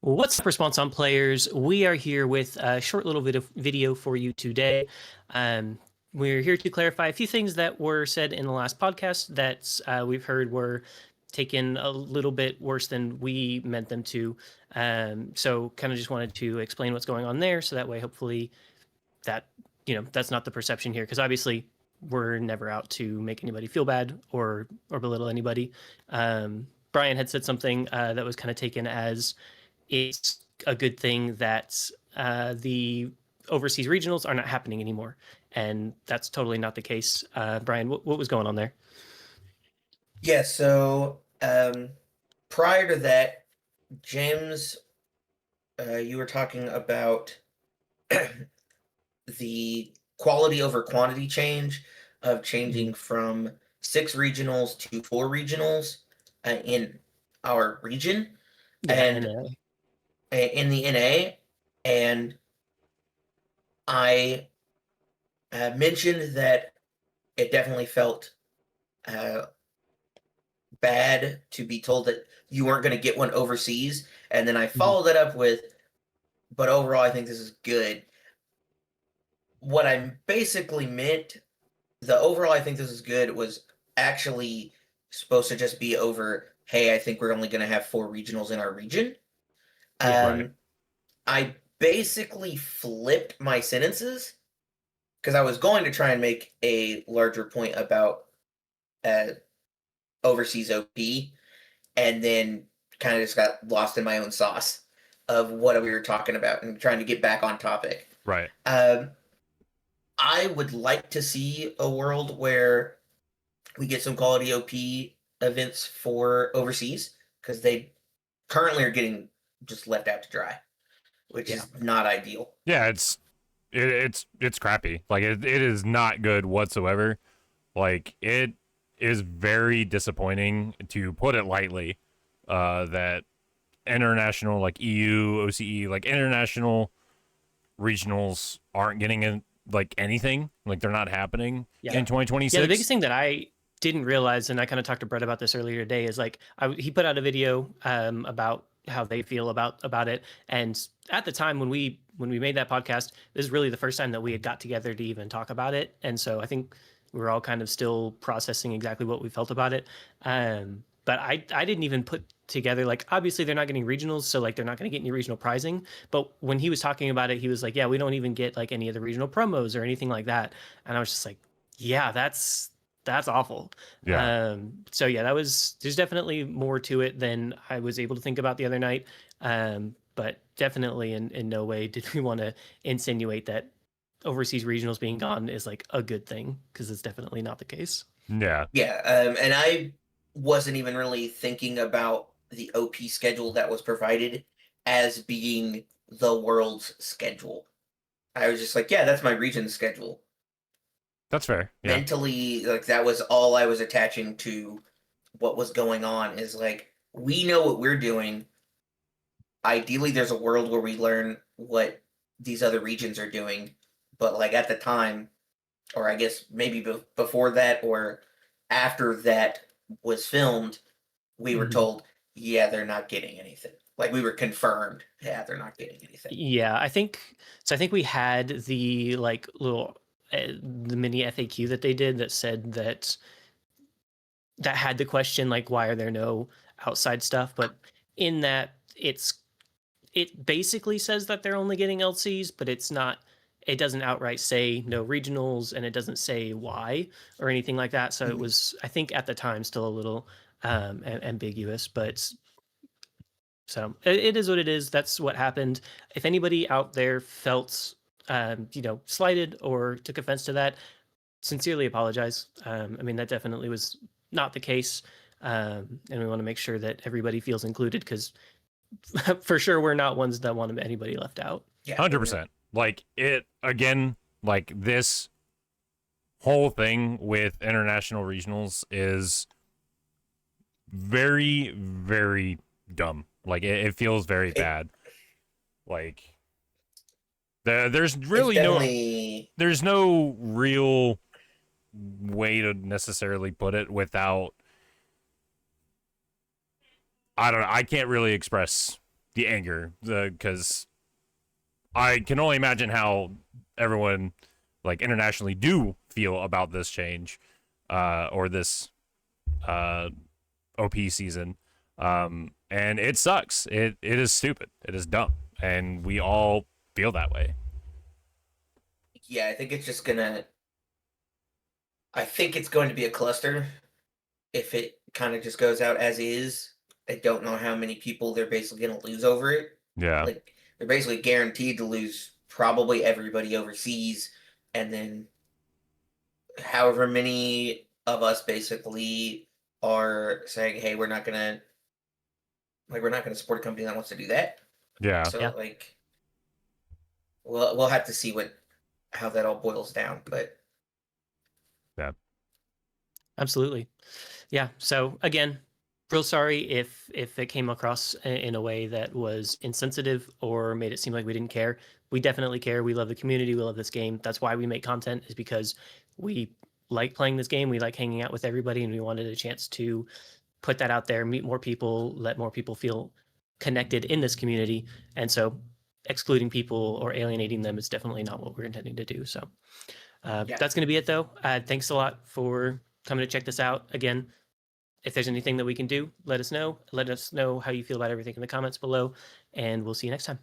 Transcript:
What's up, Response On Players? We are here with a short little bit of video for you today. We're here to clarify a few things that were said in the last podcast that we've heard were taken a little bit worse than we meant them to. So kind of just wanted to explain what's going on there, so that way, hopefully, that's not the perception here, because obviously we're never out to make anybody feel bad or belittle anybody. Brian had said something that was kind of taken as it's a good thing that the overseas regionals are not happening anymore. And that's totally not the case. Brian, what was going on there? Yeah, so prior to that, James, you were talking about the quality over quantity change of changing from 6 regionals to 4 regionals in our region. And in the NA, and I mentioned that it definitely felt bad to be told that you weren't going to get one overseas, and then I followed that up with, but overall I think this is good. What I basically meant, the overall I think this is good, was actually supposed to just be over, hey, I think we're only going to have 4 regionals in our region. Right. I basically flipped my sentences because I was going to try and make a larger point about overseas OP, and then kind of just got lost in my own sauce of what we were talking about and trying to get back on topic. Right. I would like to see a world where we get some quality OP events for overseas, because they currently are getting just left out to dry, which is not ideal. Yeah, it's crappy. Like it is not good whatsoever. Like it is very disappointing, to put it lightly, that international, like EU, OCE, like international regionals aren't getting in, like anything. Like they're not happening in 2026. Yeah, the biggest thing that I didn't realize, and I kind of talked to Brett about this earlier today, is like he put out a video about how they feel about it. And at the time when we made that podcast, this is really the first time that we had got together to even talk about it. And so I think we were all kind of still processing exactly what we felt about it. But I didn't even put together, like, obviously they're not getting regionals, so like they're not going to get any regional pricing. But when he was talking about it, he was like, yeah, we don't even get like any of the regional promos or anything like that. And I was just like, yeah, that's awful. Yeah. So yeah, there's definitely more to it than I was able to think about the other night. But definitely in no way did we want to insinuate that overseas regionals being gone is like a good thing, because it's definitely not the case. Yeah. Yeah. And I wasn't even really thinking about the OP schedule that was provided as being the world's schedule. I was just like, yeah, that's my region's schedule. That's fair. Yeah. Mentally, like, that was all I was attaching to what was going on, is like, we know what we're doing. Ideally, there's a world where we learn what these other regions are doing. But like at the time, or I guess maybe before that or after that was filmed, we were told, yeah, they're not getting anything. Like, we were confirmed, yeah, they're not getting anything. Yeah, I think we had the like little the mini FAQ that they did that said that had the question, like, why are there no outside stuff? But in that, it basically says that they're only getting LCs, but it doesn't outright say no regionals, and it doesn't say why or anything like that. So it was, I think at the time, still a little ambiguous, but so it is what it is. That's what happened. If anybody out there felt slighted or took offense to that, sincerely apologize. I mean, that definitely was not the case. And we want to make sure that everybody feels included, because for sure we're not ones that want anybody left out. Yeah, 100%. Like it again, like this whole thing with international regionals is very, very dumb. Like it feels very bad. Like there's really there's no real way to necessarily put it without, I don't know, I can't really express the anger, because I can only imagine how everyone like internationally do feel about this change, or this OP season. And it sucks. It is stupid. It is dumb, and we all feel that way. Yeah, I think it's just gonna. I think it's going to be a cluster if it kind of just goes out as is. I don't know how many people they're basically going to lose over it. Yeah. Like they're basically guaranteed to lose probably everybody overseas, and then however many of us basically are saying, "Hey, we're not gonna support a company that wants to do that." Yeah. So Yeah. like, we'll have to see how that all boils down, but Yeah. Absolutely. Yeah. So again, real sorry if it came across in a way that was insensitive or made it seem like we didn't care. We definitely care. We love the community. We love this game. That's why we make content, is because we like playing this game. We like hanging out with everybody, and we wanted a chance to put that out there, meet more people, let more people feel connected in this community. And so excluding people or alienating them is definitely not what we're intending to do. So Yeah. that's going to be it, though. Thanks a lot for coming to check this out. Again, if there's anything that we can do, let us know. Let us know how you feel about everything in the comments below, and we'll see you next time.